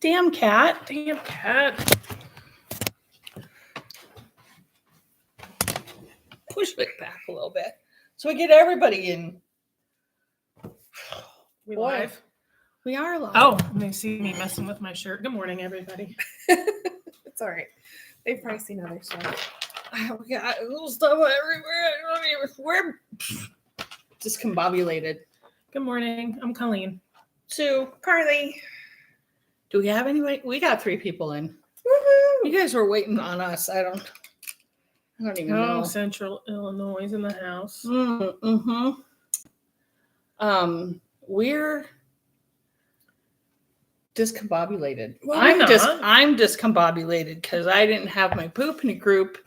Damn cat. Damn cat. Push it back a little bit so we get everybody in. We Boy. live? We are live. Oh, and they see me messing with my shirt. Good morning, everybody. It's all right. They've probably seen other stuff. We got little stuff everywhere. We're discombobulated. Good morning. I'm Colleen. Sue. Carly. Do we have anybody? We got 3 people in. Woohoo! You guys were waiting on us. I don't even know. Central Illinois is in the house. Mm-hmm. We're discombobulated. Well, I'm not. discombobulated because I didn't have my poop in a group.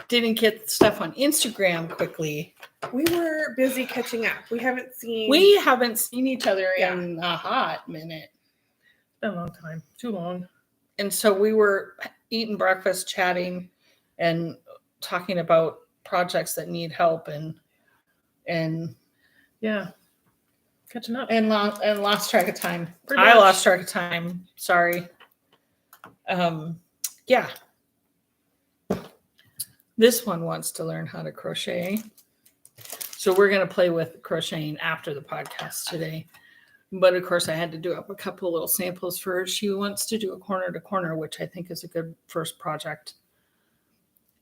Didn't get stuff on Instagram quickly. We were busy catching up. We haven't seen each other in a hot minute. It's been a long time. Too long. And so we were eating breakfast, chatting, and talking about projects that need help and Yeah. Catching up. and lost track of time. Pretty I much. lost track of time. Sorry. Yeah. This one wants to learn how to crochet. So we're going to play with crocheting after the podcast today. But of course, I had to do up a couple of little samples for her. She wants to do a corner to corner, which I think is a good first project.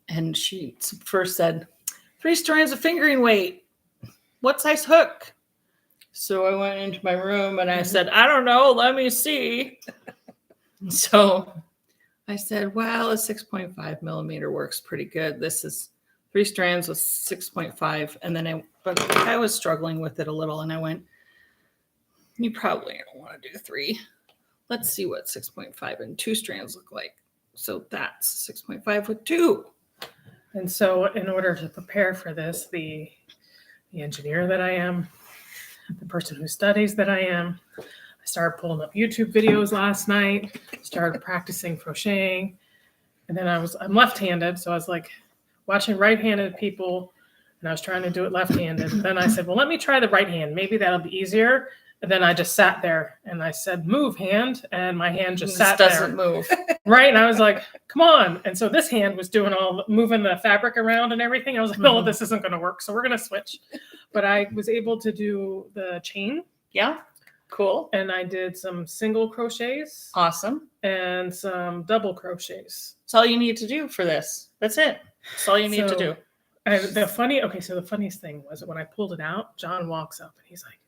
And she first said, 3 strands of fingering weight. What size hook? So I went into my room and I said, I don't know. Let me see. So I said, well, a 6.5 millimeter works pretty good. This is 3 strands with 6.5. And then but I was struggling with it a little. And I went, you probably don't want to do 3. Let's see what 6.5 and 2 strands look like. So that's 6.5 with 2. And so in order to prepare for this, the engineer that I am, the person who studies that I am, I started pulling up YouTube videos last night, started practicing crocheting. And then I'm left-handed. So I was like watching right-handed people and I was trying to do it left-handed. Then I said, well, let me try the right hand. Maybe that'll be easier. And then I just sat there and I said, move hand. And my hand just sat there. Doesn't move. Right. And I was like, come on. And so this hand was doing moving the fabric around and everything. I was like, no, this isn't going to work. So we're going to switch. But I was able to do the chain. Yeah. Cool. And I did some single crochets. Awesome. And some double crochets. That's all you need to do for this. That's it. That's all you need to do. And the funniest thing was when I pulled it out, John walks up and he's like,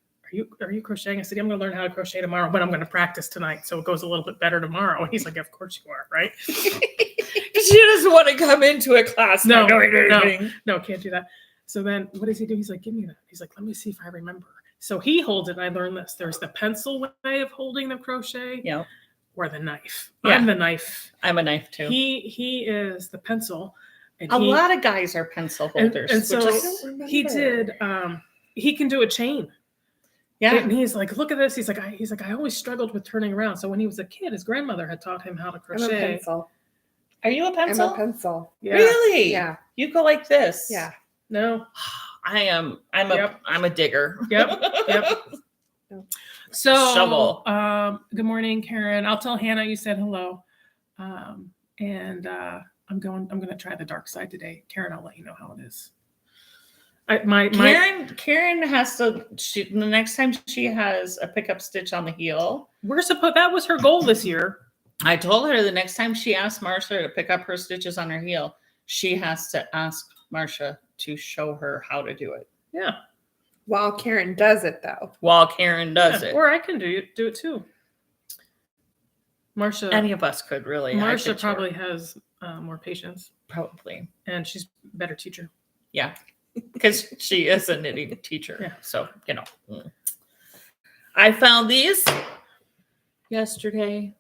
Are you crocheting? I said, I'm going to learn how to crochet tomorrow, but I'm going to practice tonight. So it goes a little bit better tomorrow. And he's like, of course you are, right? She doesn't want to come into a class. No, can't do that. So then what does he do? He's like, give me that. He's like, let me see if I remember. So he holds it and I learned this. There's the pencil way of holding the crochet. Yeah. Or the knife. Yeah. I'm the knife. I'm a knife too. He is the pencil. And a lot of guys are pencil holders. And so he did, he can do a chain. Yeah. And he's like, look at this. He's like, I always struggled with turning around. So when he was a kid, his grandmother had taught him how to crochet. I'm a pencil. Are you a pencil? I'm a pencil. Yeah. Really? Yeah. You go like this? Yeah. No. I'm Yep. a digger. Yep. No. So, Shovel. Good morning, Karen. I'll tell Hannah you said hello. And I'm going to try the dark side today. Karen, I'll let you know how it is. Karen has to. The next time she has a pickup stitch on the heel. That was her goal this year. I told her the next time she asks Marsha to pick up her stitches on her heel, she has to ask Marsha to show her how to do it. Yeah. While Karen does it, though. While Karen does it. Or I can do it too. Marsha. Any of us could really. Marsha probably has more patience. Probably. And she's a better teacher. Yeah. Because she is a knitting teacher. Yeah. So, I found these yesterday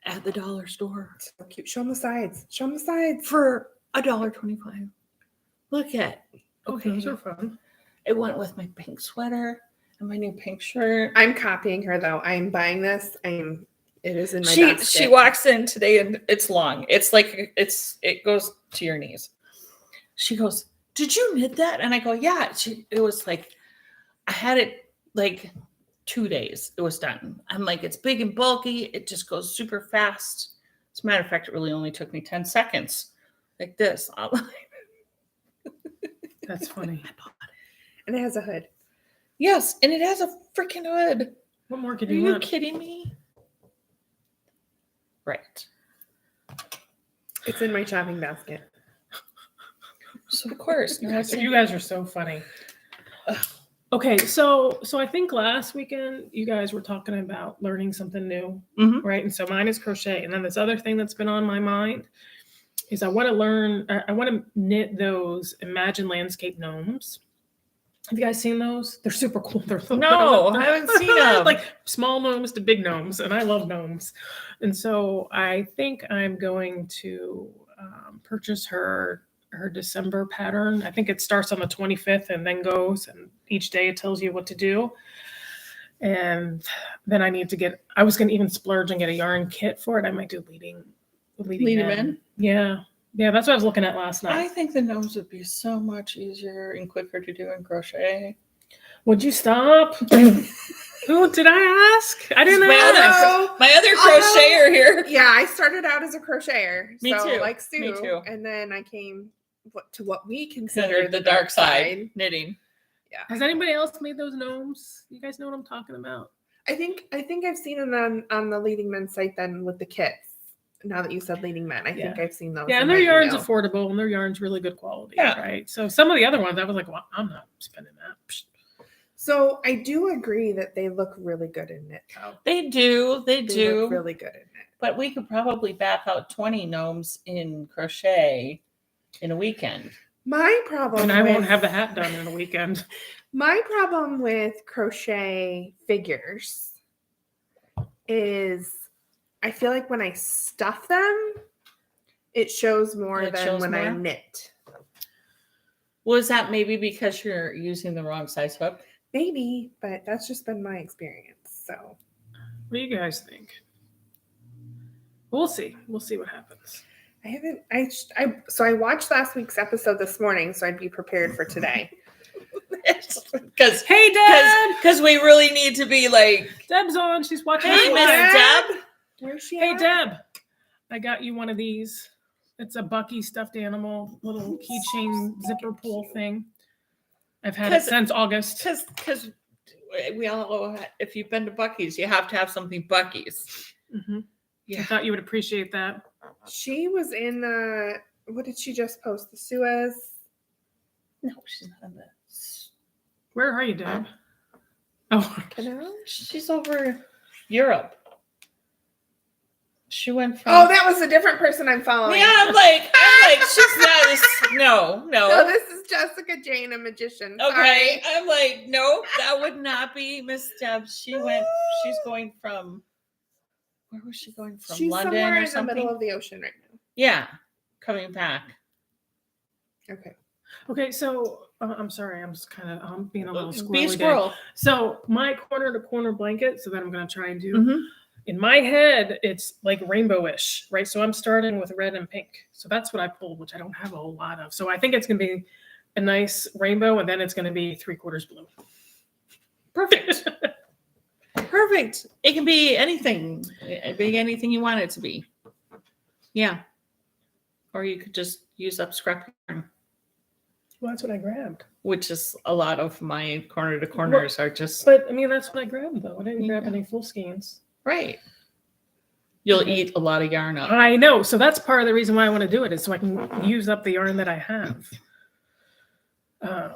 at the dollar store. So cute. Show them the sides. Show them the sides. For $1.25. Look at. Okay, those are fun. It went with my pink sweater and my new pink shirt. I'm copying her, though. I'm buying this. It is in my basket. She walks in today and it's long. It's like, it goes to your knees. She goes, did you knit that? And I go, yeah. It was like, I had it like 2 days. It was done. I'm like, it's big and bulky. It just goes super fast. As a matter of fact, it really only took me 10 seconds like this. That's funny. And it has a hood. Yes, and it has a freaking hood. What more could Are you you want? kidding me? Right. It's in my shopping basket. So of course. No, So you guys are so funny. Okay, so I think last weekend you guys were talking about learning something new, right? And so mine is crochet, and then this other thing that's been on my mind is I want to knit those Imagine Landscape gnomes. Have you guys seen those? They're super cool. No, I haven't seen them. Like small gnomes to big gnomes, and I love gnomes. And so I think I'm going to purchase her December pattern. I think it starts on the 25th and then goes, and each day it tells you what to do. And then I was going to even splurge and get a yarn kit for it. I might do leading men. Yeah, that's what I was looking at last night. I think the gnomes would be so much easier and quicker to do in crochet. Would you stop? Who did I ask? I didn't ask. My other crocheter here. Yeah, I started out as a crocheter. Me too. Like Sue. Me too. And then I came to what we consider The dark side knitting. Yeah. Has anybody else made those gnomes? You guys know what I'm talking about? I think I've seen it on the Leading Men site then with the kits. Now that you said Leading Men, I think I've seen those. Yeah, and their yarn's affordable and their yarn's really good quality. Yeah. Right. So some of the other ones I was like, well, I'm not spending that. So I do agree that they look really good in knit though. They do. They do. Look really good in knit. But we could probably back out 20 gnomes in crochet in a weekend. My problem and I won't have the hat done in a weekend. My problem with crochet figures is I feel like when I stuff them, it shows more than when I knit. Was that maybe because you're using the wrong size hook? Maybe, but that's just been my experience. So, what do you guys think? We'll see. We'll see what happens. I watched last week's episode this morning, so I'd be prepared for today. Because hey, Deb, because we really need to be like Deb's on. She's watching. Hey, Miss Deb. Where's she? Hey, at? Deb, I got you one of these. It's a Bucky stuffed animal, little keychain zipper pull thing. I've had it since August. Because we all, if you've been to Bucky's, you have to have something Bucky's. Mm-hmm. Yeah. I thought you would appreciate that. She was in the. What did she just post? The Suez. No, she's not in the. Where are you, Deb? Oh, Canal? She's over Europe. She went from. Oh, that was a different person I'm following. Yeah, I'm like, she's not. No. No, this is Jessica Jane, a magician. Okay, Sorry. I'm like, no, that would not be Miss Deb. She's going from. Where was she going from? She's London somewhere or in something? the middle of the ocean right now. Yeah, coming back. Okay. So I'm sorry. I'm just kind of being a little squirrely. Be a squirrel. Day. So my corner to corner blanket. So that I'm going to try and do. In my head, it's like rainbowish, right? So I'm starting with red and pink. So that's what I pulled, which I don't have a whole lot of. So I think it's going to be a nice rainbow, and then it's going to be 3/4 blue. Perfect. Perfect. It can be anything. It be anything you want it to be. Yeah. Or you could just use up scrap yarn. Well, that's what I grabbed. Which is a lot of my corner to corners are just. But I mean, that's what I grabbed though. I didn't grab any full skeins. Right. You'll eat a lot of yarn up. I know. So that's part of the reason why I want to do it is so I can use up the yarn that I have.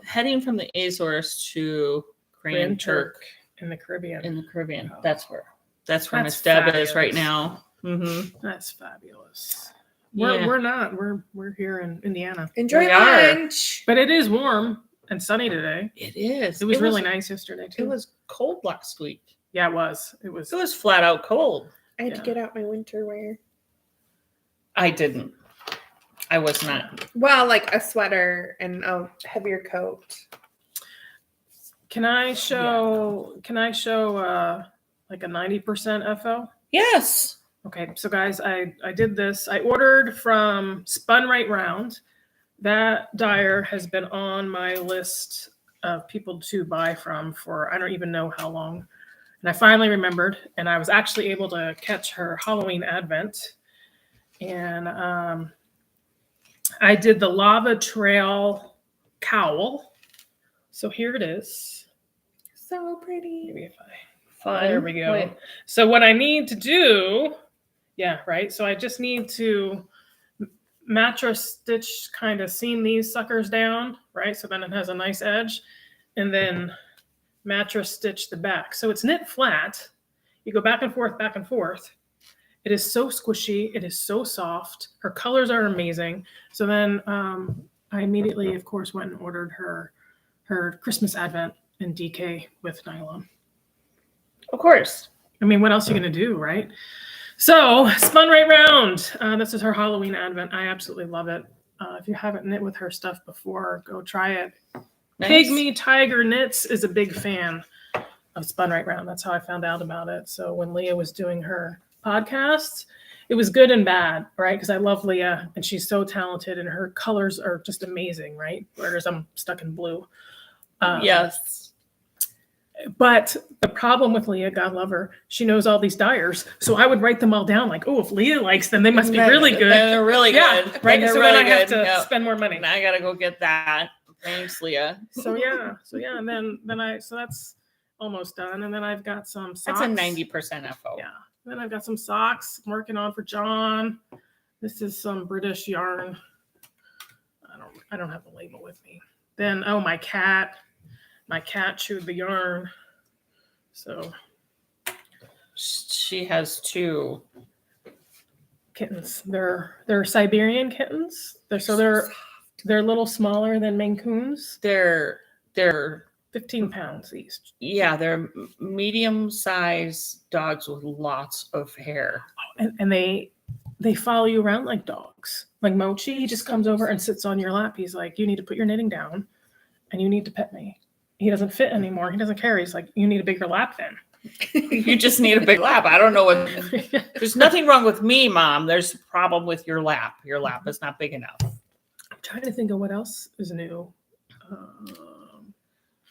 Heading from the Azores to Grand Turk in the Caribbean. Oh. That's where Miss Deb is right now. Mm-hmm. That's fabulous. We're not. We're here in Indiana. Enjoy lunch. But it is warm and sunny today. It is. It was really nice yesterday too. It was cold last week. Yeah, it was. It was flat out cold. I had to get out my winter wear. I didn't. I was not. Well, like a sweater and a heavier coat. Can I show like a 90% FO? Yes. Okay, so guys, I did this. I ordered from Spun Right Round. That dyer has been on my list of people to buy from for I don't even know how long. And I finally remembered, and I was actually able to catch her Halloween advent. And I did the lava trail cowl. So here it is. So pretty. Maybe if Fun. there we go. Wait. So what I need to do, yeah, right. So I just need to mattress stitch, kind of seam these suckers down, right? So then it has a nice edge, and then mattress stitch the back. So it's knit flat. You go back and forth, back and forth. It is so squishy. It is so soft. Her colors are amazing. So then I immediately, of course, went and ordered her Christmas advent in DK with nylon. Of course. I mean, what else are you going to do, right? So spun right round. This is her Halloween advent. I absolutely love it. If you haven't knit with her stuff before, go try it. Nice. Pygmy Tiger Knits is a big fan of Spun Right Round. That's how I found out about it. So when Leah was doing her podcast, it was good and bad, right? Because I love Leah and she's so talented and her colors are just amazing, right? Whereas I'm stuck in blue. Yes. But the problem with Leah, God love her, she knows all these dyers. So I would write them all down like, oh, if Leah likes them, they must be really good. They're really Yeah, good. right. They're So really then I have good. to Yep. spend more money. Now I gotta go get that. Thanks, Leah. So yeah. And then so that's almost done. And then I've got some socks. That's a 90% FO. Yeah. Then I've got some socks I'm working on for John. This is some British yarn. I don't have the label with me. Then my cat chewed the yarn. So She has 2 kittens. They're Siberian kittens. They're a little smaller than Maine Coons. They're 15 pounds each. yeah, they're medium-sized dogs with lots of hair. And they follow you around like dogs. Like Mochi, he just comes over and sits on your lap. He's like, you need to put your knitting down and you need to pet me. He doesn't fit anymore. He doesn't care. He's like, you need a bigger lap then. You just need a big lap. I don't know what. There's nothing wrong with me, Mom. There's a problem with your lap. Your lap is not big enough. I'm trying to think of what else is new.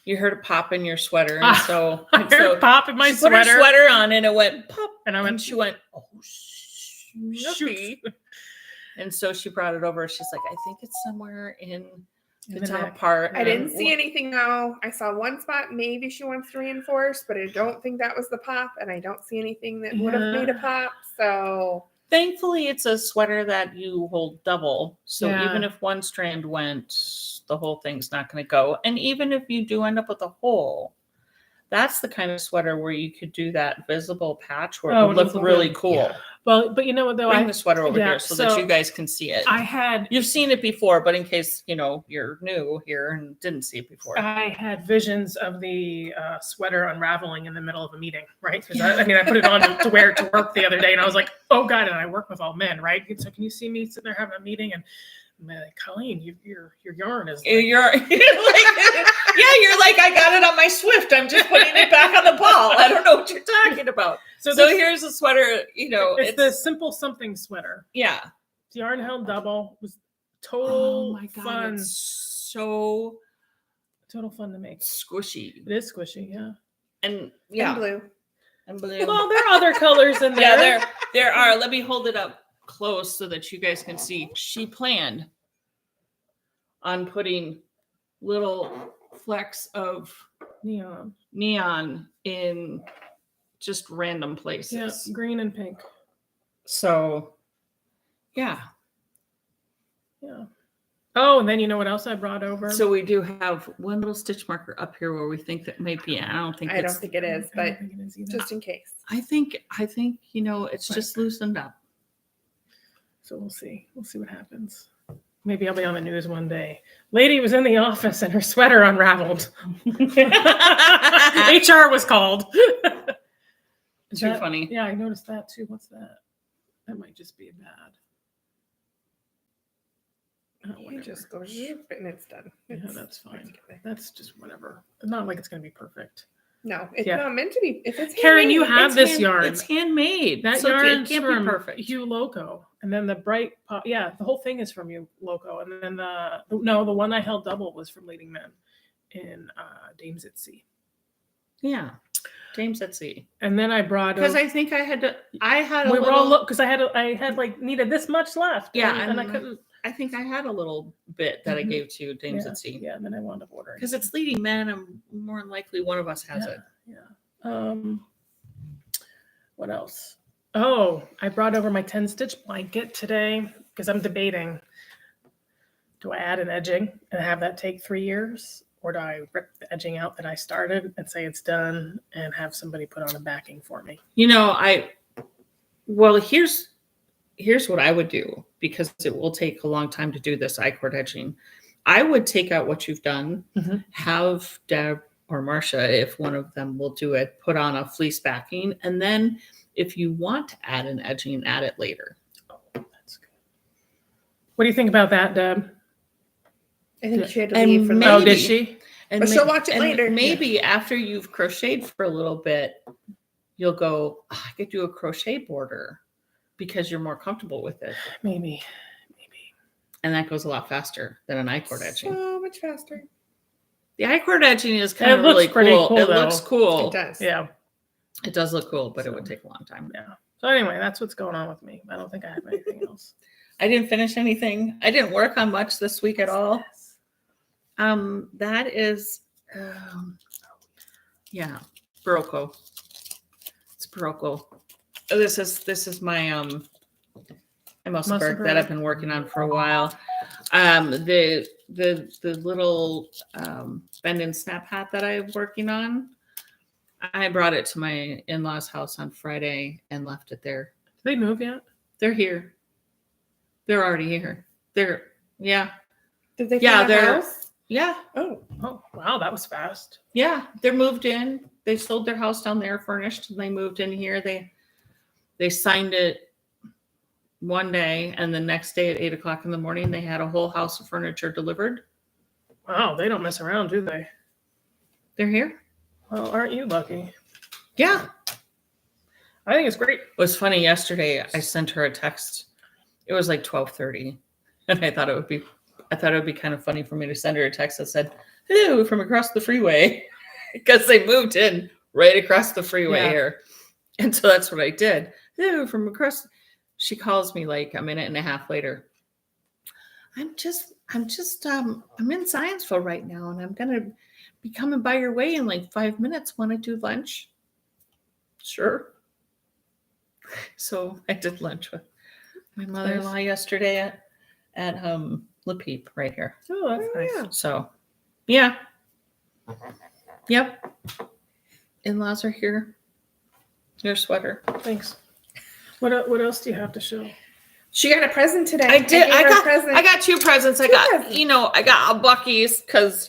You heard a pop in your sweater, and so I heard pop in my she put her sweater. sweater on, and it went pop, And I went, she went, oh, shoot. shoot. And so she brought it over. She's like, I think it's somewhere in the top neck. part. I didn't see anything though. I saw one spot maybe she wants to reinforce, but I don't think that was the pop, and I don't see anything that would have made a pop. So Thankfully, it's a sweater that you hold double. So Yeah. even if one strand went, the whole thing's not going to go. And even if you do end up with a hole, that's the kind of sweater where you could do that visible patch where it would look really cool. Yeah. Well, but you know what though? Bring the sweater over yeah, here so that so you guys can see it. I had You've seen it before, but in case, you're new here and didn't see it before. I had visions of the sweater unraveling in the middle of a meeting, right? Because I put it on to wear to work the other day, and I was like, "Oh God!" And I work with all men, right? So can you see me sitting there having a meeting, and I'm like, Colleen, your yarn is. Like, You're like, you're like, I got it on my Swift. I'm just putting it back on the ball. I don't know what you're talking about. So here's a sweater, it's the simple something sweater. Yeah. The yarn held double. It was total fun. It's so Total fun to make. squishy. It is squishy, yeah. And and blue. And blue. Well, there are other colors in there. Yeah, there are. Let me hold it up close so that you guys can see. She planned on putting little flecks of neon in just random places. Yeah, green and pink. So, yeah. Oh, and then you know what else I brought over? So we do have one little stitch marker up here where we think that may be. I don't think it is, I don't think it is just in case. I think it's just loosened up. So we'll see. We'll see what happens. Maybe I'll be on the news one day. Lady was in the office and her sweater unraveled. HR was called. Too funny. Yeah, I noticed that too. What's that? That might just be bad. Oh, You just go zoop and it's done. Yeah, that's fine. That's just whatever. It's not like it's going to be perfect. No, it's not meant to be. If it's Karen, you have this hand, yarn. It's handmade. That so yarn it can't from be perfect. Hue Loco, and then the bright pop. Yeah, the whole thing is from Hue Loco, and then the one I held double was from Leading Men in Dames Etsy. Yeah. Dame's Etsy. And then I brought Because over, I think I had a we were all little, because I had like needed this much left. Yeah, and I and couldn't. I think I had a little bit that I Mhm. gave to Dame's Yeah, Etsy. yeah. And then I wound up ordering Because it's leading men, and more than likely one of us has it. Yeah. What else? Oh, I brought over my 10 stitch blanket today because I'm debating. Do I add an edging and have that take 3 years? Or do I rip the edging out that I started and say it's done and have somebody put on a backing for me? Here's what I would do, because it will take a long time to do this I-cord edging. I would take out what you've done, Mhm. have Deb or Marcia, if one of them will do it, put on a fleece backing, and then if you want to add an edging, add it later. Oh, that's good. What do you think about that, Deb? I think she had to And leave for the maybe- Oh, did she? And But she'll watch it and later. Maybe after you've crocheted for a little bit, you'll go, "Oh, I could do a crochet border," because you're more comfortable with it. Maybe. And that goes a lot faster than an I-cord edging. so much faster. The I-cord edging is kind It of looks really pretty cool. cool, It looks though. cool. It does. Yeah. It does look cool, but it would So- take a long time. Yeah. So anyway, that's what's going on with me. I don't think I have anything else. I didn't finish anything. I didn't work on much this week at all. That is, yeah, Barocco. It's Barocco. This is my my muscle Muscle that I've been working on for a while. The little bend and snap hat that I'm working on. I brought it to my in-laws' house on Friday and left it there. Did they move yet? They're here. They're already here. They're Did they Yeah, find a they're- house? yeah. Oh, wow, that was fast. Yeah, they're moved in. They sold their house down there furnished, and they moved in here. They signed it one day, and the next day at 8:00 in the morning, they had a whole house of furniture delivered. Wow, they don't mess around, do they? They're here. Well, aren't you lucky? Yeah. I think it's great. It was funny yesterday. I sent her a text. It was like 12:30, and I thought it would be kind of funny for me to send her a text that said, "Hello from across the freeway," because they moved in right across the freeway Yeah. here, and so that's what I did. Hello from across. She calls me like a minute and a half later. I'm in Scienceville right now, and I'm gonna be coming by your way in like 5 minutes. Want to do lunch? Sure. So I did lunch with my mother-in-law yesterday at Le Peep right here. Oh, that's nice. Yeah. So yeah. Yep. In-laws are here. Your sweater. Thanks. What else do you have to show? She got a present today. I did. gave I her a got present. I got 2 presents. I Two got presents. I got a Buc-ee's because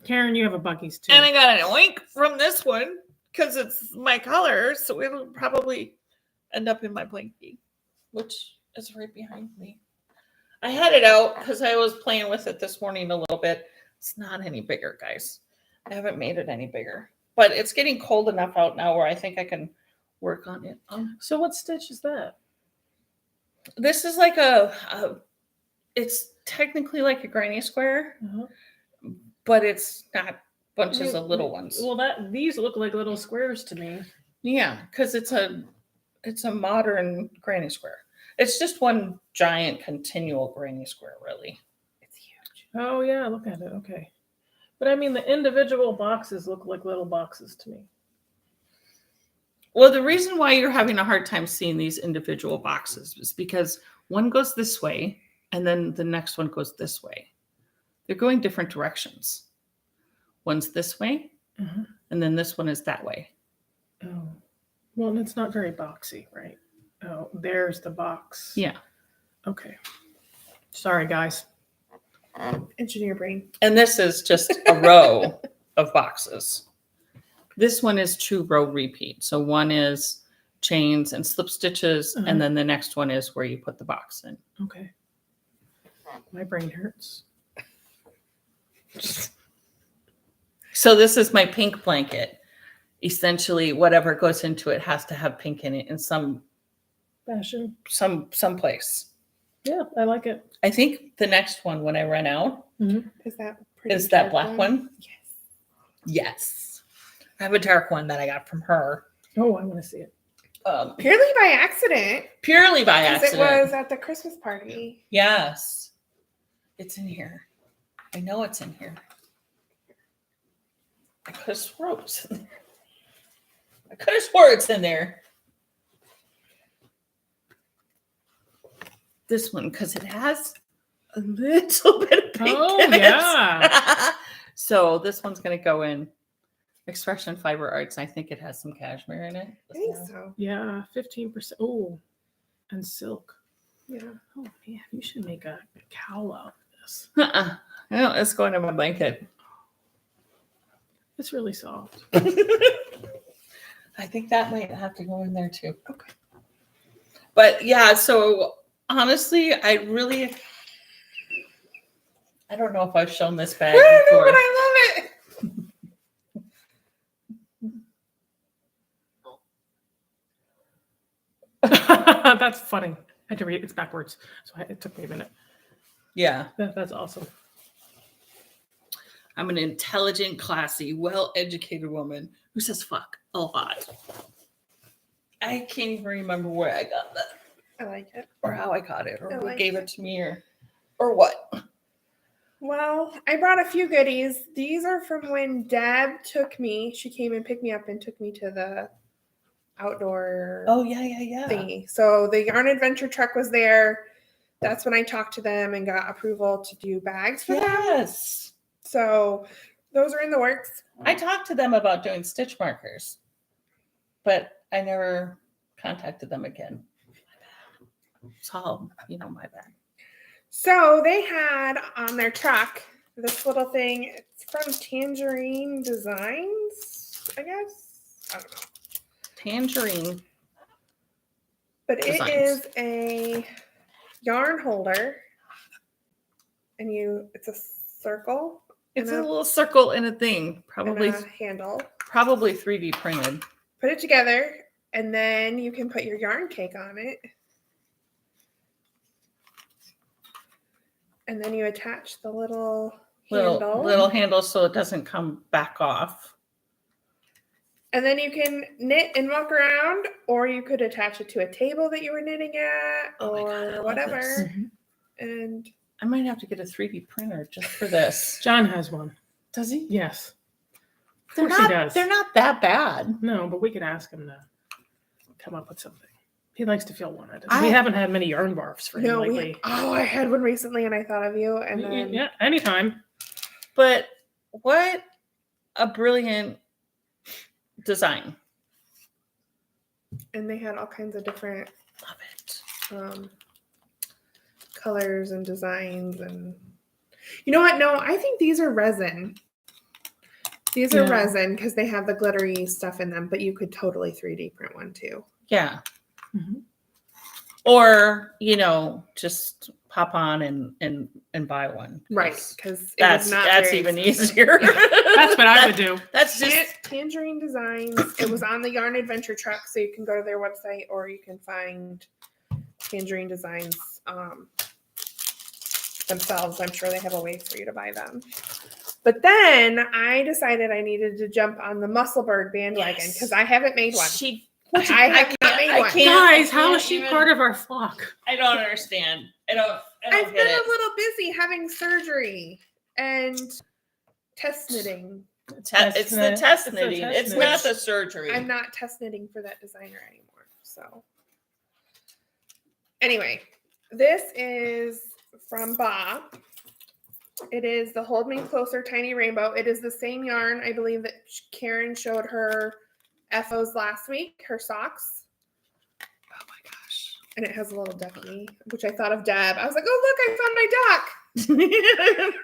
Karen, you have a Buc-ee's too. and I got an oink from this one because it's my color, so it'll probably end up in my blankie, which is right behind me. I had it out because I was playing with it this morning a little bit. It's not any bigger, guys. I haven't made it any bigger, but it's getting cold enough out now where I think I can work on it. So what stitch is that? This is like it's technically like a granny square, Uh-huh. but it's not bunches of little ones. Well, these look like little squares to me. Yeah, because it's a modern granny square. It's just one giant continual granny square, really. It's huge. Oh yeah, look at it. Okay. But I mean, the individual boxes look like little boxes to me. Well, the reason why you're having a hard time seeing these individual boxes is because one goes this way and then the next one goes this way. They're going different directions. One's this way Uh-huh. and then this one is that way. Oh, well, it's not very boxy, right? Oh, there's the box. Yeah. Okay. Sorry, guys. Engineer brain. And this is just a row of boxes. This one is 2-row repeat. So one is chains and slip stitches, Uh-huh. and then the next one is where you put the box in. Okay. My brain hurts. So this is my pink blanket. Essentially, whatever goes into it has to have pink in it in some Fashion. place. Yeah, I like it. I think the next one when I run out Is that pretty? is that dark black one. Yes. Yes. I have a dark one that I got from her. Oh, I want to see it. Purely by accident. Purely by Because accident. it was at the Christmas party. Yes. It's in here. I know it's in here. I could have swore it was in there. I could have swore it's in there. This one, because it has a little bit of pink Oh, in it. yeah. So this one's going to go in Expression Fiber Arts. I think it has some cashmere in it. I think so. Yeah, 15%. Oh, and silk. Yeah. Oh, man, you should make a cowl out of this. No, it's going in my blanket. It's really soft. I think that might have to go in there too. Okay. But yeah, so honestly, I don't know if I've shown this bag I don't know, before. but I love it. That's funny. I had to read it. It's backwards. So it took me a minute. Yeah. That's awesome. I'm an intelligent, classy, well-educated woman who says fuck a lot. I can't even remember where I got that I like it. or how I got it or I who like gave it. it to me or what. Well, I brought a few goodies. These are from when Deb took me. She came and picked me up and took me to the outdoor Oh, yeah. thingy. So the Yarn Adventure truck was there. That's when I talked to them and got approval to do bags for them. Yes. So those are in the works. I talked to them about doing stitch markers, but I never contacted them again. It's all, my bad. So they had on their truck this little thing. It's from Tangerine Designs, I guess. I don't know. Tangerine. But it Designs. is a yarn holder. And it's a circle. It's and a little circle in a thing, and probably a handle. 3D printed. Put it together, and then you can put your yarn cake on it. And then you attach the little handle. Little handle so it doesn't come back off. And then you can knit and walk around, or you could attach it to a table that you were knitting at, Oh my God, I or love this. whatever. And I might have to get a 3D printer just for this. John has one. Does he? Yes. Of They're course not, he does. They're not that bad. No, but we could ask him to come up with something. He likes to feel wanted. I- We haven't had many yarn barfs for him no, lately. I had one recently, and I thought of you. And then Yeah, anytime. But what a brilliant design. and they had all kinds of different Love it. colors and designs. And you know what? No, I think these are resin. These are Yeah. resin because they have the glittery stuff in them, but you could totally 3D print one too. Yeah. Mhm. Or, just pop on and buy one. Right, because That's even easier. That's what I would do. That's just Tangerine Designs. It was on the Yarn Adventure truck, so you can go to their website or you can find Tangerine Designs themselves. I'm sure they have a way for you to buy them. But then I decided I needed to jump on the Musselburgh bandwagon Yes. because I haven't made one. I have not made one. Guys, how can't is she even- part of our flock? I don't understand. I don't I've get been it. a little busy having surgery and test knitting. It's the test It's the knitting. test It's knitting. not the surgery. I'm not test knitting for that designer anymore. So anyway, this is from Ba. It is the Hold Me Closer Tiny Rainbow. It is the same yarn, I believe, that Karen showed her FOs last week, her socks. Oh my gosh. And it has a little ducky, which I thought of Deb. I was like, oh, look, I found my duck.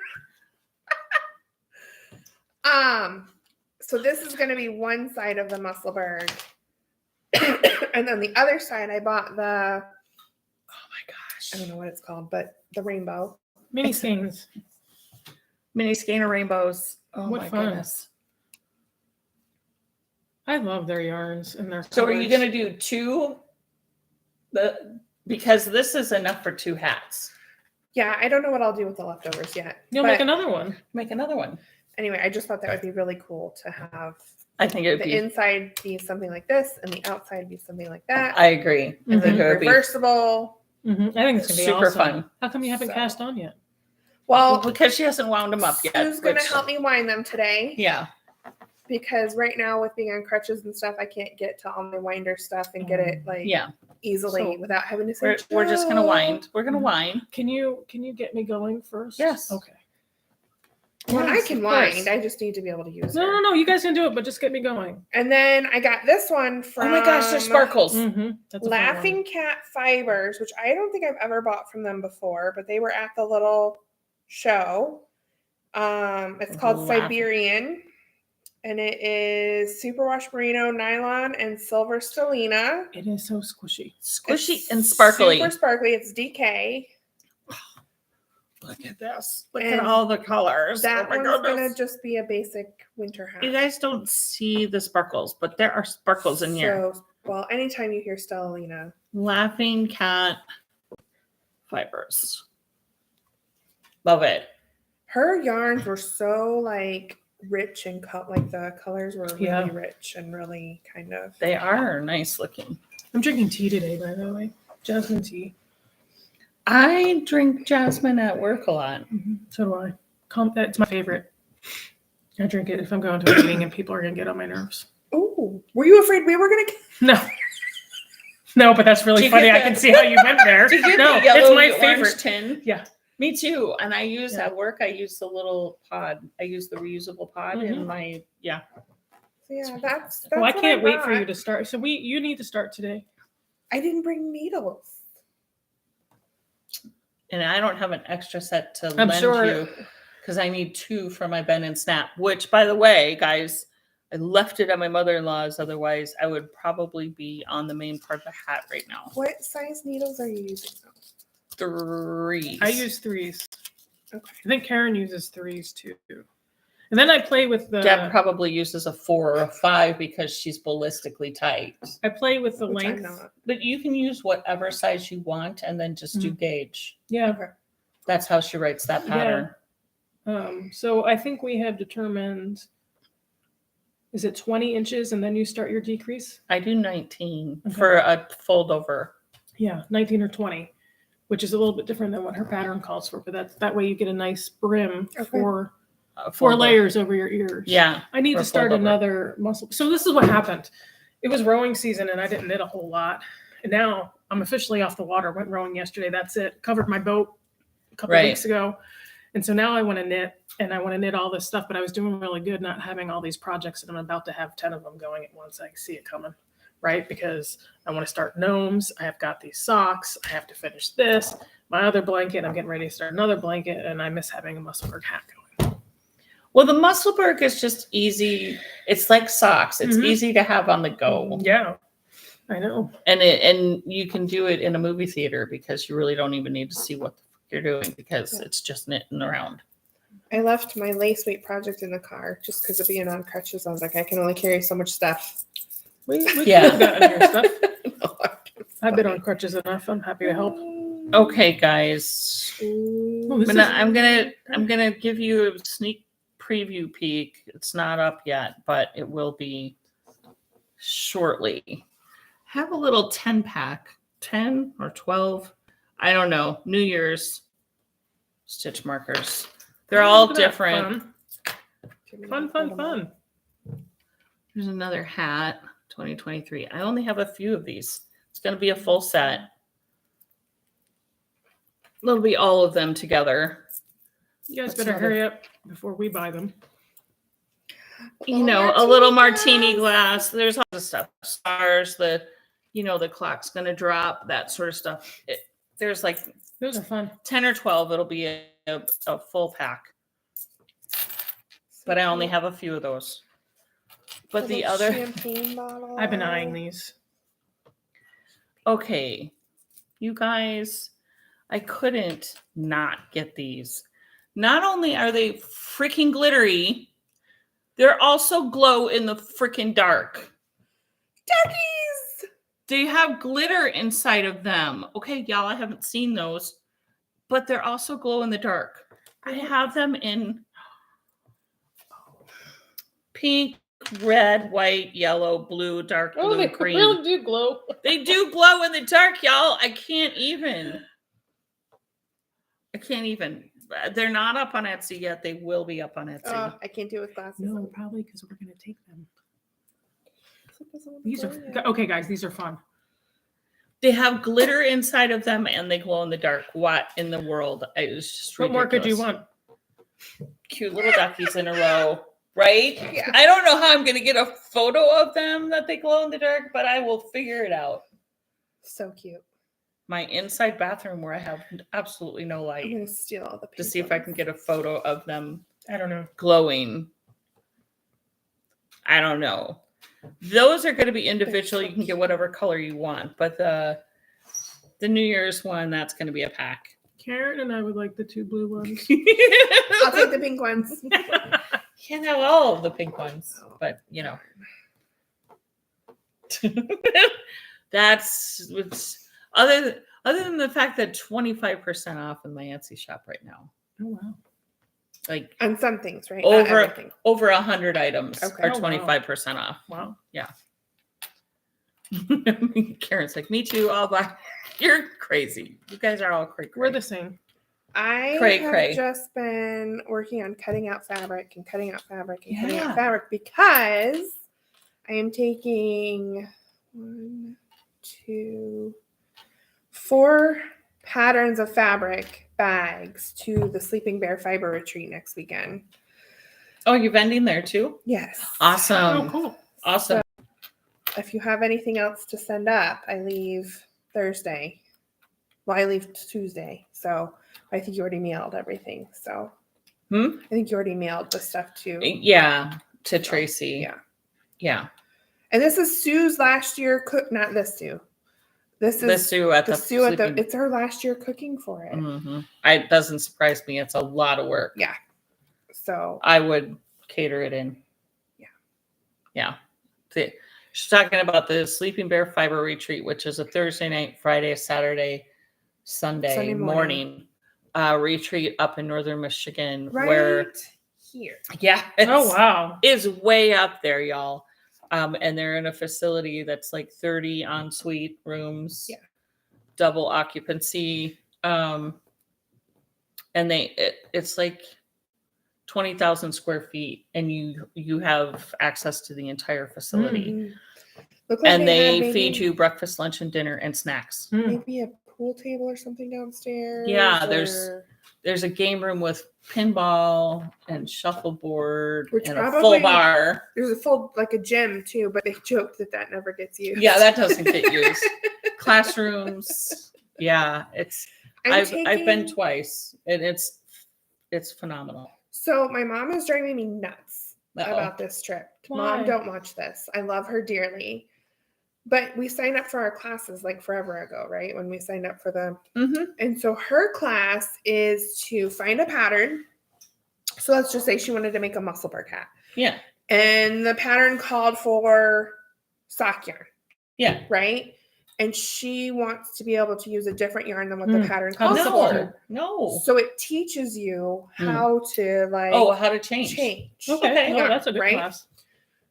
So this is going to be one side of the Musselburgh. And then the other side, I bought the, Oh my gosh. I don't know what it's called, but the rainbow. Mini skeins. Mini skeiner rainbows. Oh What my fun. goodness. I love their yarns and their So are you colors. gonna do two? Because this is enough for 2 hats. Yeah, I don't know what I'll do with the leftovers yet. You'll but make another one. Make another one. anyway, I just thought that would be really cool to have I think it would the be. inside be something like this and the outside be something like that. I agree. I Mhm. think it would be Reversible. I think it's gonna be super awesome. fun. How come you haven't So- cast on yet? Well, because she hasn't wound them up yet. Sue's gonna which- help me wind them today. Yeah. Because right now with being on crutches and stuff, I can't get to all my winder stuff and get it like Yeah. easily So without having to say. We're just gonna "Joe." wind. We're gonna wind. Can you get me going first? Yes. Okay. Well, I Yes, can of course. wind. I just need to be able to use it. No. You guys can do it, but just get me going. And then I got this one from. Oh my gosh, there's sparkles. That's a fun Laughing Cat Fibers, which I don't think I've ever bought from them before, but they were at the little show. It's called Laughing- Siberian, and it is superwash merino, nylon, and silver stellina. one. It is so squishy. Squishy It's and sparkly. Super sparkly. It's DK. Look at this. Look And at all the colors. That Oh my one's goodness. gonna just be a basic winter hat. You guys don't see the sparkles, but there are sparkles in here. So, well, anytime you hear Stellina, Laughing Cat Fibers. Love it. her yarns were so like rich and cut. Like the colors were really Yeah. rich and really kind of. They are nice looking. I'm drinking tea today, by the way. Jasmine tea. I drink jasmine at work a lot. So do I. It's my favorite. I drink it if I'm going to a meeting and people are gonna get on my nerves. Oh, were you afraid we were gonna? No, but that's really Do you funny. get I the- can see how you went there. Do you get No, the yellow it's my orange favorite. tin? Yeah. Me too. And I use Yeah. at work, I use the little pod. I use the reusable pod in Mhm. my, Yeah, that's Well, I what can't wait for you bought. to start. So you need to start today. I didn't bring needles. and I don't have an extra set to I'm lend sure- you because I need 2 for my bend and snap, which by the way, guys, I left it at my mother-in-law's. Otherwise I would probably be on the main part of the hat right now. What size needles are you using? 3. I use 3s. Okay. I think Karen uses 3s too. And then I play with the Deb probably uses a 4 or a 5 because she's ballistically tight. I play with the Which I'm length. not. But you can use whatever size you want and then just do gauge. Yeah. Okay. That's how she writes that pattern. So I think we have determined, is it 20 inches and then you start your decrease? I do 19 Okay. for a fold over. Yeah, 19 or 20, which is a little bit different than what her pattern calls for. But that way you get a nice brim Okay. for A 4 fold over. layers over your ears. Yeah. I need or to start fold over. another muscle. So this is what happened. It was rowing season and I didn't knit a whole lot. And now I'm officially off the water. Went rowing yesterday. That's it. Covered my boat a couple Right. weeks ago. And so now I want to knit and I want to knit all this stuff, but I was doing really good not having all these projects and I'm about to have 10 of them going at once. I see it coming, right? Because I want to start gnomes. I have got these socks. I have to finish this. My other blanket, I'm getting ready to start another blanket and I miss having a Musselburgh hat going. Well, the Musselburgh is just easy. It's like socks. It's Mhm. easy to have on the go. Yeah, I know. And you can do it in a movie theater because you really don't even need to see what the fuck you're doing because it's just knitting around. I left my lace weight project in the car just because of being on crutches. I was like, I can only carry so much stuff. We Yeah. could have gotten your stuff. No, I've been on crutches enough. I'm happy to help. Okay, guys. Oh, this I'm gonna give you a sneak preview peek. It's not up yet, but it will be shortly. Have a little 10 pack, 10 or 12. I don't know. New Year's stitch markers. They're all Look at that, different. Fun. There's another hat, 2023. I only have a few of these. It's going to be a full set. It'll be all of them together. You guys What's better another- hurry up before we buy them. You know, a little martini glass. There's all the stuff. Stars, the clock's going to drop, that sort of stuff. There's like Those are fun. 10 or 12. It'll be a full pack. But I only have a few of those. But the other... champagne bottle. I've been eyeing these. Okay, you guys, I couldn't not get these. Not only are they freaking glittery, they're also glow in the freaking dark. Duckies. They have glitter inside of them. Okay, y'all, I haven't seen those, but they're also glow in the dark. I have them in pink, red, white, yellow, blue, dark Oh, blue, they green. really do glow. They do glow in the dark, y'all. I can't even. They're not up on Etsy yet. They will be up on Etsy. I can't do it with glasses. No, on. probably because we're gonna take them. Except this one's These are brilliant. okay, guys. These are fun. They have glitter inside of them and they glow in the dark. What in the world? It was just What more could you ridiculous. want? Cute little duckies in a row, right? Yeah. I don't know how I'm going to get a photo of them that they glow in the dark, but I will figure it out. So cute. My inside bathroom where I have absolutely no I'm light gonna steal all the to pink see if I can ones. get a photo of them I don't know. glowing. I don't know. Those are going to be individual. so You can get whatever color you want, but the New Year's one, that's going to be a pack. Karen and I would like the 2 blue ones. I'll take the pink ones. Can't have all of the pink ones, but you know. That's what's other than the fact that 25% off in my Etsy shop right now. Oh wow. Like On some things, right? Not everything. over 100 items Okay. are Oh, wow. 25% off. Wow. Karen's like, me too. I'll buy. You're crazy. You guys are all crazy. We're the same. I Cray, have cray. just been working on cutting out fabric and cutting out fabric and cutting Yeah. out fabric because I am taking 4 patterns of fabric bags to the Sleeping Bear Fiber Retreat next weekend. Oh, you're vending there too? Yes. Awesome. Oh, cool. Awesome. If you have anything else to send up, I leave Thursday. Well, I leave Tuesday. So I think you already mailed everything. So I think you already mailed the stuff too. Yeah, to Tracy. Yeah. Yeah. And this is Sue's last year cook. Not this Sue. This is The Sue at the the Sue at the. sleeping- It's her last year cooking for it. It doesn't surprise me. It's a lot of work. Yeah. So I would cater it in. Yeah. Yeah. She's talking about the Sleeping Bear Fiber Retreat, which is a Thursday night, Friday, Saturday, Sunday morning retreat up in northern Michigan. right Where, here. yeah. Oh wow. Is way up there, y'all. And they're in a facility that's like 30 ensuite rooms, Yeah. double occupancy. And it's like 20,000 square feet, and you have access to the entire facility. Mhm. Look like And they have feed you breakfast, lunch, and dinner and snacks. maybe a pool table or something downstairs. Yeah, or- there's a game room with pinball and shuffleboard Which and a probably- full bar. There's a full like a gym too, but they joked that never gets used. Yeah, that doesn't get used. Classrooms. Yeah, I've been twice, and it's phenomenal. So my mom is driving me nuts Uh-oh. about this trip. Why? Mom, don't watch this. I love her dearly. But we signed up for our classes like forever ago, right? When we signed up for the and so her class is to find a pattern. So let's just say she wanted to make a muscle bar cat. Yeah. And the pattern called for sock yarn, Yeah. right? And she wants to be able to use a different yarn than what the pattern calls No. for. No. So it teaches you how to like How to change. Okay. Oh, yarn, that's a good right? class.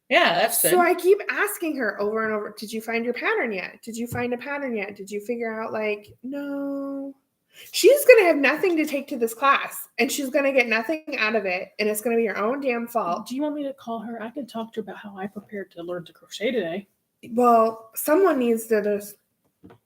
Yeah, that's good. So I keep asking her over and over, did you find your pattern yet? Did you find a pattern yet? Did you figure out like, no. She's going to have nothing to take to this class and she's going to get nothing out of it. And it's going to be your own damn fault. Do you want me to call her? I could talk to her about how I prepared to learn to crochet today. Well, someone needs to just,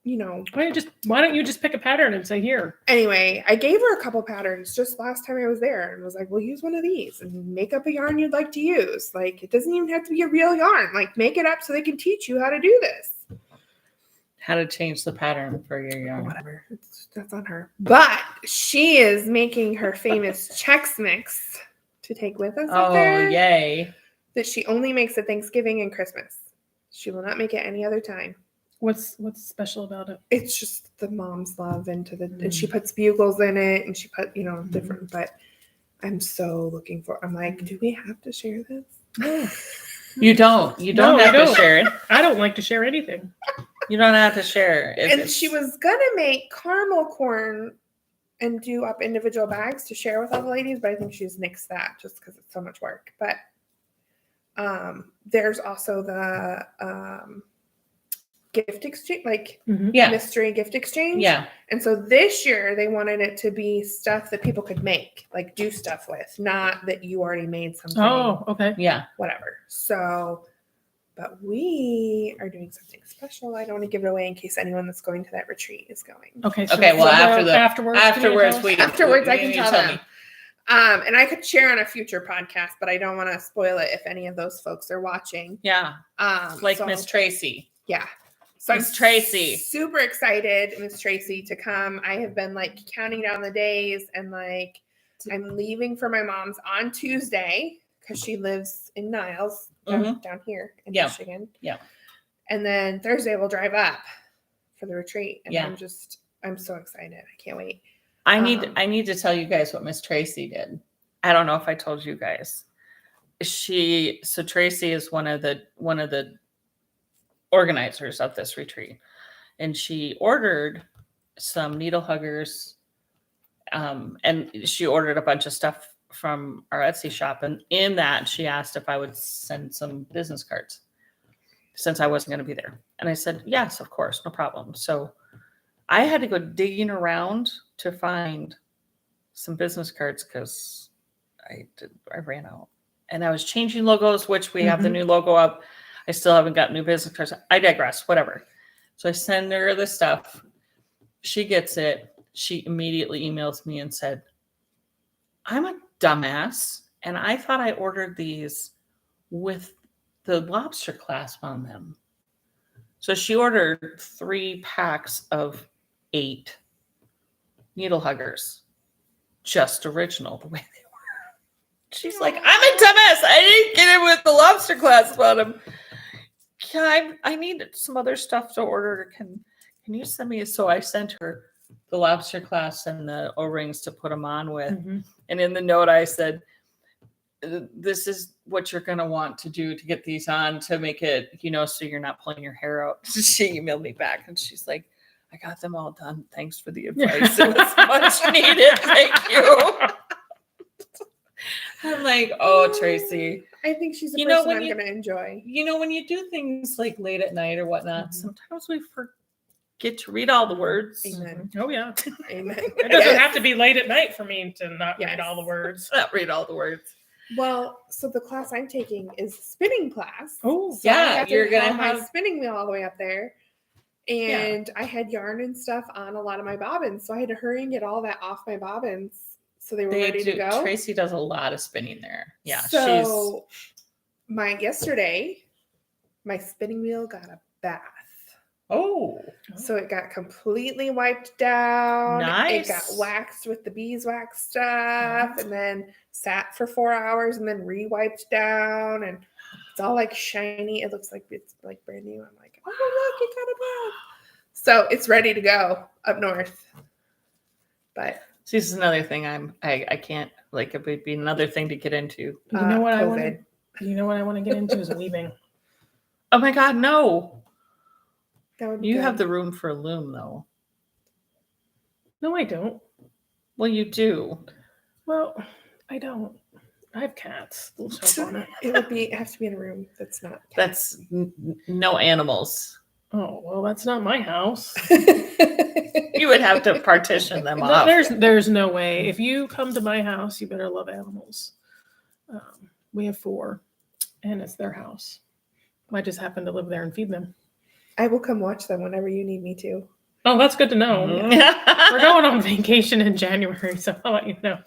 Why don't you just pick a pattern and say here? Anyway, I gave her a couple patterns just last time I was there and was like, well, use one of these and make up a yarn you'd like to use. Like, it doesn't even have to be a real yarn. Like, make it up so they can teach you how to do this. How to change the pattern for your yarn. Whatever. That's on her. But she is making her famous Chex Mix to take with us up there. Yay. That she only makes at Thanksgiving and Christmas. She will not make it any other time. What's special about it? It's just the mom's love into the and she puts bugles in it and she put, different, but I'm so looking for I'm like, do we have to share this? No. You don't No, have I to don't. share it. I don't like to share anything. You don't have to share it. And she was gonna make caramel corn and do up individual bags to share with all the ladies, but I think she's nixed that just because it's so much work. But There's also the gift exchange, like Yeah. mystery gift exchange. Yeah. And so this year they wanted it to be stuff that people could make, like do stuff with, not that you already made something. Oh, okay. Yeah. Whatever. So, but we are doing something special. I don't want to give it away in case anyone that's going to that retreat is going. Okay. Okay, well, afterwards, Afterwards, I can you tell them. And I could share on a future podcast, but I don't want to spoil it if any of those folks are watching. Yeah. Like so- Miss Tracy. Yeah. So Miss Tracy. Super excited, Miss Tracy, to come. I have been like counting down the days, and like I'm leaving for my mom's on Tuesday because she lives in Niles down here in Michigan. Yeah. And then Thursday we'll drive up for the retreat. And Yeah. I'm so excited. I can't wait. I need to tell you guys what Miss Tracy did. I don't know if I told you guys. Tracy is one of the organizers of this retreat, and she ordered some needle huggers, and she ordered a bunch of stuff from our Etsy shop, and in that she asked if I would send some business cards since I wasn't going to be there, and I said yes, of course, no problem. So I had to go digging around to find some business cards because I ran out, and I was changing logos, which we have the new logo up. I still haven't got new business cards. I digress, whatever. So I send her the stuff. She gets it. She immediately emails me and said, I'm a dumbass, and I thought I ordered these with the lobster clasp on them. So she ordered 3 packs of 8 needle huggers, just original the way they were. She's like, I'm a dumbass. I didn't get it with the lobster clasp on them. I need some other stuff to order. Can you send me? So I sent her the lobster clasp and the O-rings to put them on with. And in the note I said, this is what you're going to want to do to get these on to make it, so you're not pulling your hair out. She emailed me back and she's like, I got them all done. Thanks for the advice. It was much needed. Thank you. I'm like, oh, Tracy. I think she's a person I'm going to enjoy. When you do things like late at night or whatnot, sometimes we forget to read all the words. Amen. Oh, yeah. Amen. It doesn't have to be late at night for me to not read all the words. Not read all the words. Well, so the class I'm taking is a spinning class. Oh, so yeah. I have You're going to my have spinning wheel all the way up there. And I had yarn and stuff on a lot of my bobbins. So I had to hurry and get all that off my bobbins so they were ready to go. Tracy does a lot of spinning there. Yeah. So yesterday, my spinning wheel got a bath. Oh. So it got completely wiped down. Nice. It got waxed with the beeswax stuff and then sat for 4 hours and then re-wiped down. And it's all like shiny. It looks like it's like brand new. I'm like, oh, look, it got a bath. So it's ready to go up north. But see, this is another thing I can't, like, it would be another thing to get into. You know what COVID. I want to get into is weaving. Oh my God, no. That would be You good. have the room for a loom, though. No, I don't. Well, you do. Well, I don't. I have cats. They'll show up on it. It would have to be in a room that's not. That's no animals. Oh, well, that's not my house. You would have to partition them off. There's no way. If you come to my house, you better love animals. We have 4, and it's their house. I just happen to live there and feed them. I will come watch them whenever you need me to. Oh, that's good to know. We're going on vacation in January, so I'll let you know.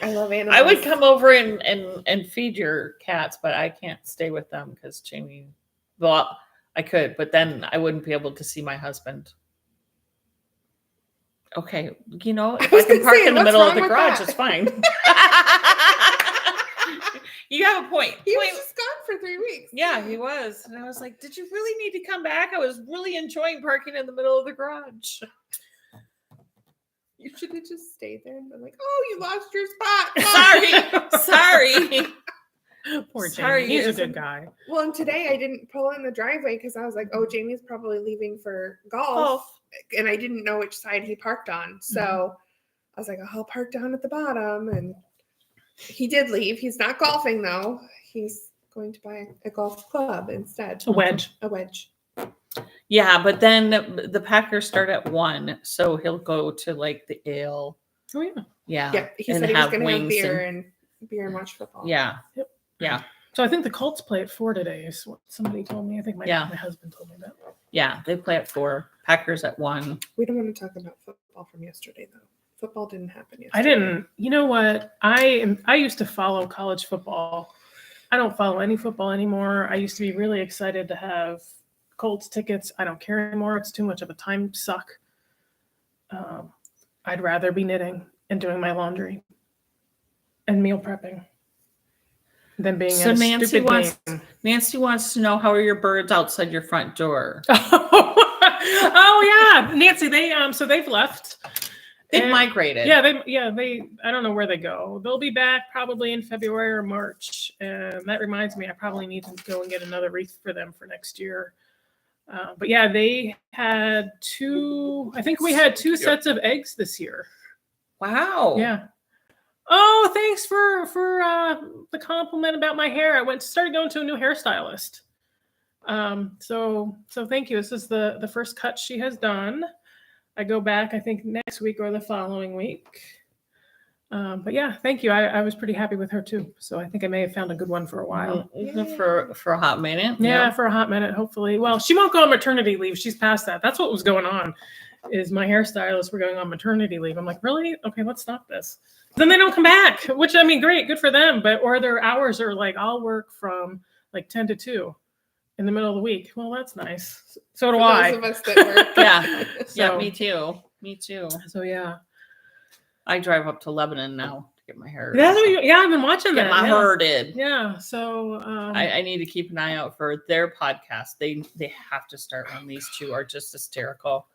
I love animals. I would come over and feed your cats, but I can't stay with them because Jamie. Well, I could, but then I wouldn't be able to see my husband. Okay, if I can park in the middle of the garage, it's fine. You have a point. He was just gone for 3 weeks. Yeah, he was. And I was like, did you really need to come back? I was really enjoying parking in the middle of the garage. You should have just stayed there and been like, oh, you lost your spot. Sorry. Poor Sorry, Jamie. He's a good guy. Well, and today I didn't pull in the driveway because I was like, oh, Jamie's probably leaving for golf. And I didn't know which side he parked on. So I was like, oh, I'll park down at the bottom. And he did leave. He's not golfing though. He's going to buy a golf club instead. A wedge. A wedge. Yeah, but then the Packers start at 1, so he'll go to like the ale. Oh yeah. Yeah. Yep. He and said he was going to have wings beer and watch football. Yeah. Yep. Yeah. So I think the Colts play at 4 today. Is what somebody told me. I think my husband told me that. Yeah. They play at 4. Packers at 1. We don't want to talk about football from yesterday though. Football didn't happen yesterday. I didn't. You know what? I used to follow college football. I don't follow any football anymore. I used to be really excited to have Colts tickets. I don't care anymore. It's too much of a time suck. I'd rather be knitting and doing my laundry and meal prepping than being So in a Nancy stupid wants game. Nancy wants to know, how are your birds outside your front door? Oh yeah, Nancy. So they've left. They've And- migrated. They I don't know where they go. They'll be back probably in February or March. And that reminds me, I probably need to go and get another wreath for them for next year. But yeah, they had I think we had 2 sets of eggs this year. Wow. Yeah. Oh, thanks for the compliment about my hair. I started going to a new hairstylist. So thank you. This is the first cut she has done. I go back, I think, next week or the following week. But yeah, thank you. I was pretty happy with her too. So I think I may have found a good one for a while. For a hot minute. Yeah, for a hot minute, hopefully. Well, she won't go on maternity leave. She's past that. That's what was going on, is my hairstylists were going on maternity leave. I'm like, really? Okay, let's stop this. Then they don't come back, which, I mean, great, good for them. But, or their hours are like, I'll work from like 10 to 2 in the middle of the week. Well, that's nice. So do For I. those of us that work. Yeah. Yeah, So- me too. Me too. So yeah. I drive up to Lebanon now to get my hair. I've been watching Get that. my yeah. hair did. Yeah. So I need to keep an eye out for their podcast. They have to start one. These two are just hysterical.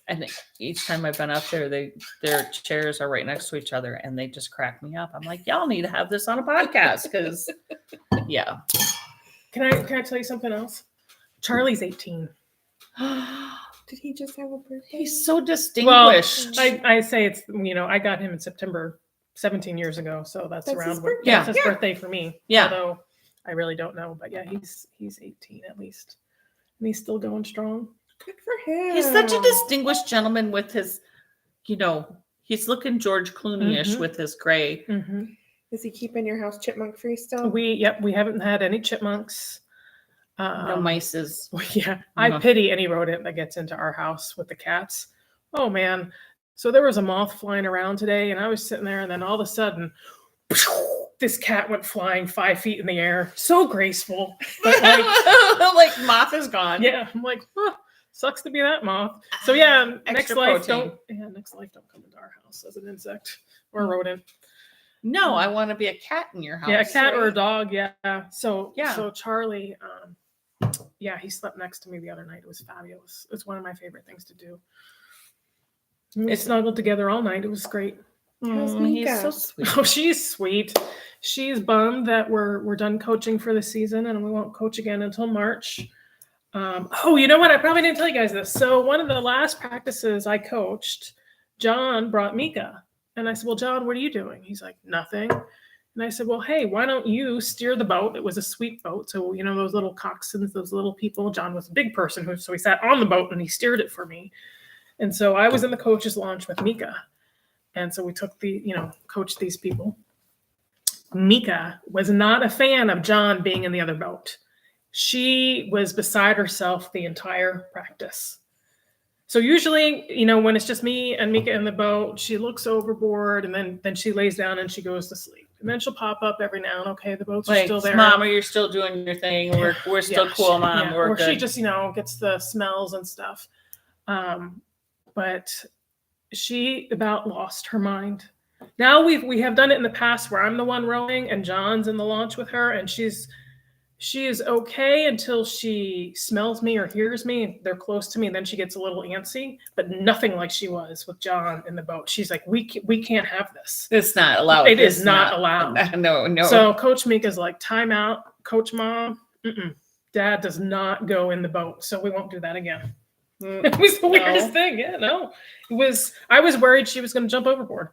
And each time I've been up there, their chairs are right next to each other, and they just crack me up. I'm like, y'all need to have this on a podcast, because yeah. can I tell you something else? Charlie's 18. Did he just have a birthday? He's so Well, distinguished. I say it's, I got him in September 17 years ago, so that's That's around his when birthday. that's his Yeah. birthday for me. Yeah. Although I really don't know, but yeah, he's 18 at least, and he's still going strong. Good for him. He's such a distinguished gentleman with his, he's looking George Clooney-ish Mhm. with his gray. Mm-hmm. Is he keeping your house chipmunk free still? We haven't had any chipmunks. No mices. Yeah, I Uh-huh. pity any rodent that gets into our house with the cats. Oh man. So there was a moth flying around today, and I was sitting there, and then all of a sudden, this cat went flying 5 feet in the air. So graceful. But like, Like moth is gone. yeah, I'm like, sucks to be that moth. So yeah, next Extra life protein. don't come into our house as an insect or a rodent. No, I want to be a cat in your house. Yeah, a cat or a right? dog. Yeah. So Yeah. So Charlie, he slept next to me the other night. It was fabulous. It's one of my favorite things to do. We snuggled together all night. It was great. How's He's Mika? so sweet. Oh, she's sweet. She's bummed that we're done coaching for the season, and we won't coach again until March. You know what? I probably didn't tell you guys this. So one of the last practices I coached, John brought Mika. And I said, well, John, what are you doing? He's like, nothing. And I said, well, hey, why don't you steer the boat? It was a sweep boat. So, those little coxswains, those little people. John was a big person, so he sat on the boat and he steered it for me. And so I was in the coach's launch with Mika. And so we took coached these people. Mika was not a fan of John being in the other boat. She was beside herself the entire practice. So usually, when it's just me and Mika in the boat, she looks overboard, and then she lays down and she goes to sleep. And then she'll pop up every now and okay, the boats are Like, still there. Mama, you're still doing your thing. We're still cool, Mom. Yeah. We're Or good. she just, gets the smells and stuff. But she about lost her mind. Now we have done it in the past where I'm the one rowing and John's in the launch with her, and she is okay until she smells me or hears me, and they're close to me, and then she gets a little antsy, but nothing like she was with John in the boat. She's like, we can't have this. It's not allowed. It is It's not allowed. No. So Coach Mika's like, time out, Coach Mom. Dad does not go in the boat, so we won't do that again. It was the weirdest thing. Yeah, no. I was worried she was going to jump overboard.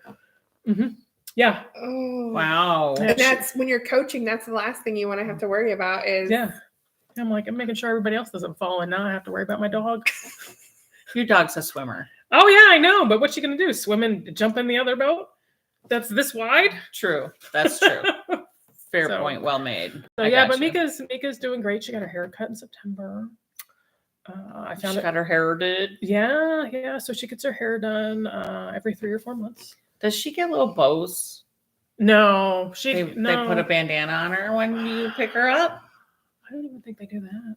Yeah. Oh. Wow. Yeah. And that's when you're coaching, that's the last thing you want to have to worry about is Yeah. I'm like, I'm making sure everybody else doesn't fall, and now I have to worry about my dog. Your dog's a swimmer. Oh yeah, I know, but what's she gonna do? Swim and jump in the other boat? That's this wide? True. That's true. Fair So- point. Well made. So I yeah, but gotcha. Mika's doing great. She got her hair cut in September. I found She it. got her hair did. Yeah. So she gets her hair done every 3 or 4 months. Does she get little bows? No, They no. put a bandana on her when you pick her up. I don't even think they do that.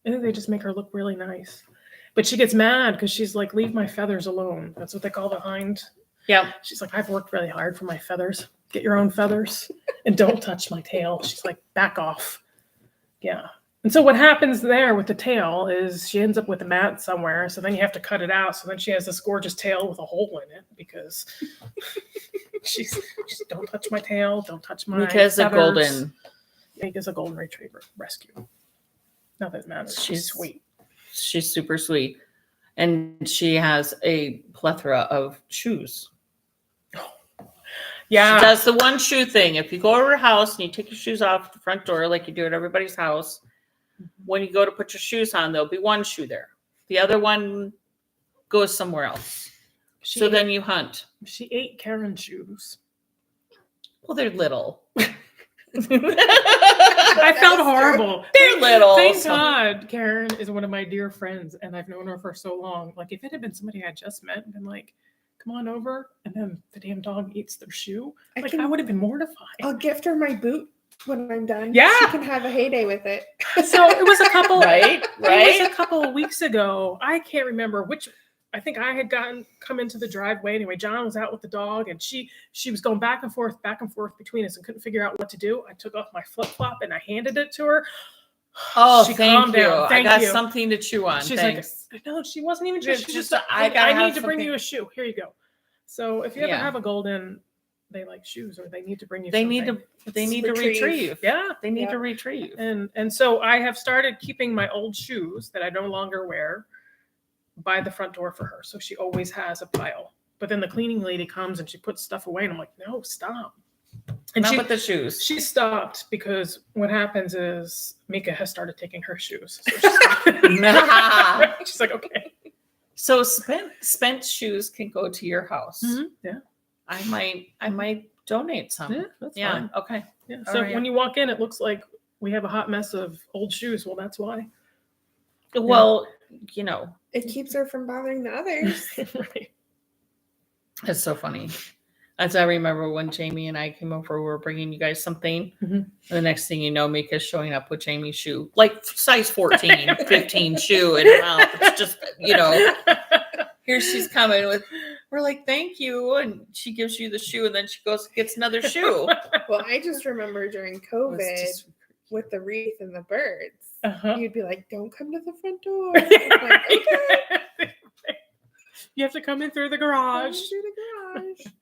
I think they just make her look really nice. But she gets mad because she's like, "Leave my feathers alone." That's what they call the hind. Yep. She's like, "I've worked really hard for my feathers. Get your own feathers and don't touch my tail." She's like, "Back off." Yeah. And so what happens there with the tail is she ends up with a mat somewhere. So then you have to cut it out. So then she has this gorgeous tail with a hole in it because she's don't touch my tail, don't touch my Mika's a feathers. golden. Mika's a golden retriever rescue. Not that it matters. She's She's sweet. She's super sweet. And she has a plethora of shoes. Yeah. She does the one shoe thing. If you go over her house and you take your shoes off the front door like you do at everybody's house, when you go to put your shoes on, there'll be one shoe there. The other one goes somewhere else. So then you hunt. She ate Karen's shoes. Well, they're little. I felt horrible. They're little. Thank so- God Karen is one of my dear friends and I've known her for so long. Like if it had been somebody I just met and been like, "Come on over," and then the damn dog eats their shoe, I would have been mortified. I'll gift her my boot when I'm done. Yeah. She can have a heyday with it. So it was a couple Right? It Right? was a couple of weeks ago. I can't remember which. I think I had come into the driveway. Anyway, John was out with the dog, and she was going back and forth between us, and couldn't figure out what to do. I took off my flip flop and I handed it to her. Oh, She thank calmed you. down. I Thank got you. something to chew on. She's Thanks. like, "No, she wasn't even It's just. She just just, I gotta I need have to bring something." you a shoe. Here you go." So if you ever Yeah. have a golden, they like shoes, or they need to bring you. They need something. to. They need to retrieve. Yeah. They need Yeah. to retrieve. And so I have started keeping my old shoes that I no longer wear by the front door for her. So she always has a pile. But then the cleaning lady comes and she puts stuff away, and I'm like, "No, stop." And Not she with the shoes. she stopped because what happens is Mika has started taking her shoes. So she's like, "Okay." So spent shoes can go to your house. Yeah. I might donate some. Yeah, that's Yeah. fine. Okay. Yeah. All So right. when you walk in, it looks like we have a hot mess of old shoes. Well, that's why. Well, you know, It keeps her from bothering the others. Right. it's so funny. As I remember when Jamie and I came over, we were bringing you guys something. Mhm. And the next thing you know, Mika's showing up with Jamie's shoe, like size 14, 15 shoe in her mouth. It's just, you know, here she's coming with, we're like, "Thank you." And she gives you the shoe and then she goes, gets another shoe. Well, I just remember during It was COVID just- with the wreath and the birds, Uh-huh. you'd be like, "Don't come to the front door." I'm like, "Okay, You have to come in through the come garage. through the garage."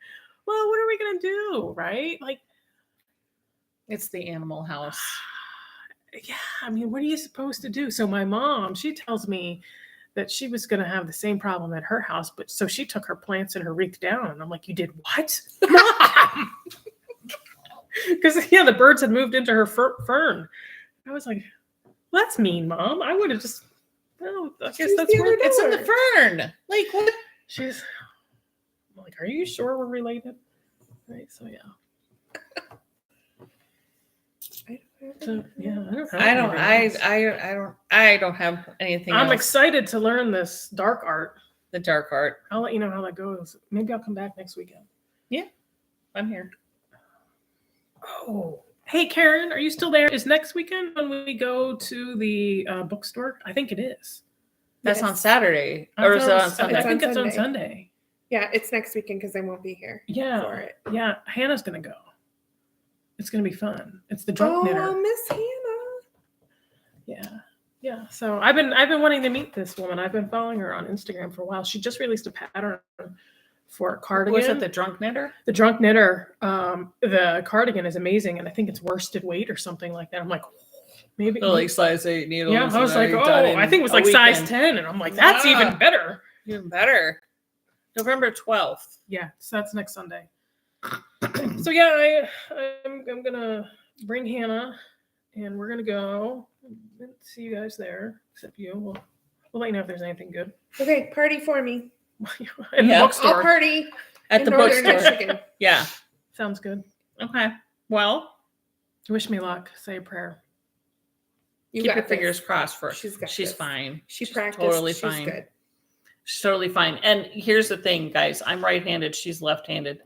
Well, what are we gonna do, right? Like, It's the animal house. yeah, I mean, what are you supposed to do? So my mom, she tells me that she was gonna have the same problem at her house, but so she took her plants and her wreath down, and I'm like, "You did what, Mom?" Because yeah, the birds had moved into her fern. I was like, "Well, that's mean, Mom. I would have just." Well, I guess Choose that's the where other It's in the door. fern. Like what? she's. I'm like, "Are you sure we're related?" Right. So yeah. So yeah, I don't have anything I'm else. excited to learn this dark art. The dark art. I'll let you know how that goes. Maybe I'll come back next weekend. I'm here. Oh, hey Karen, are you still there? Is next weekend when we go to the bookstore? I think it is. That's on Yes. Saturday. I Or is it thought on was- Sunday? I think it's on Sunday. Sunday. Yeah, it's next weekend because I won't be here for Yeah, it. yeah. Hannah's gonna go. It's gonna be fun. It's the drunk knitter. Oh, Miss Hannah. Yeah. Yeah. So I've been wanting to meet this woman. I've been following her on Instagram for a while. She just released a pattern for a cardigan. Was it the drunk knitter? The drunk knitter. The cardigan is amazing, and I think it's worsted weight or something like that. I'm like, maybe. Like size 8 needles. Yeah, I was like, and done oh, in I think it was a like size weekend. 10, and I'm like, that's even Ah. better. Even better. November 12th. Yeah, so that's next Sunday. So yeah, I'm gonna bring Hannah, and we're gonna go. See you guys there, except you. We'll let you know if there's anything good. Okay, party for me. In the Yeah. I'll bookstore. party At in the Northern bookstore. Michigan. Yeah. Sounds good. Okay. Well, Wish me luck. Say a prayer. You keep got your this. fingers crossed for her. She's got She's this. fine. She She's practiced. totally She's fine. good. She's totally fine. And here's the thing, guys. I'm right-handed. She's left-handed.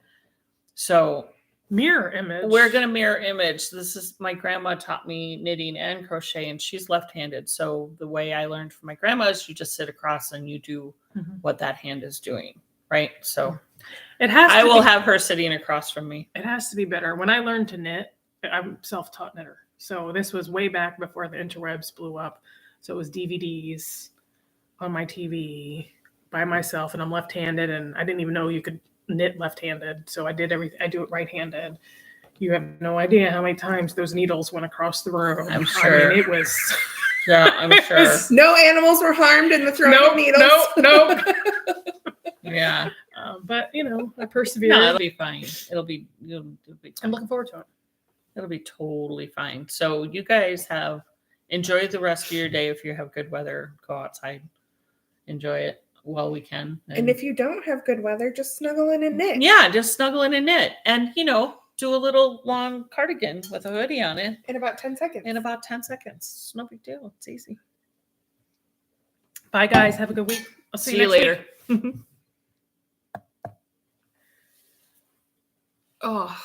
So Mirror image. we're gonna mirror image. This is my grandma taught me knitting and crochet, and she's left-handed. So the way I learned from my grandma is you just sit across and you do Mhm. what that hand is doing, right? So It has. I to will be, have her sitting across from me. It has to be better. When I learned to knit, I'm self-taught knitter. So this was way back before the interwebs blew up. So it was DVDs on my TV by myself, and I'm left-handed, and I didn't even know you could knit left-handed. So I did everything. I do it right-handed. You have no idea how many times those needles went across the room. I'm sure. I mean, it was. Yeah, I'm sure. No animals were harmed in the throwing of Nope, needles. nope. Yeah. But I persevered. No, it'll be fine. It'll be I'm fine. looking forward to it. It'll be totally fine. So you guys enjoy the rest of your day. If you have good weather, go outside, enjoy it while we can. And if you don't have good weather, just snuggle in and knit. yeah, just snuggle in and knit, and do a little long cardigan with a hoodie on it In about 10 seconds. in about 10 seconds. It's no big deal. It's easy. Bye, guys. Have a good week. I'll see you next week. later. Oh.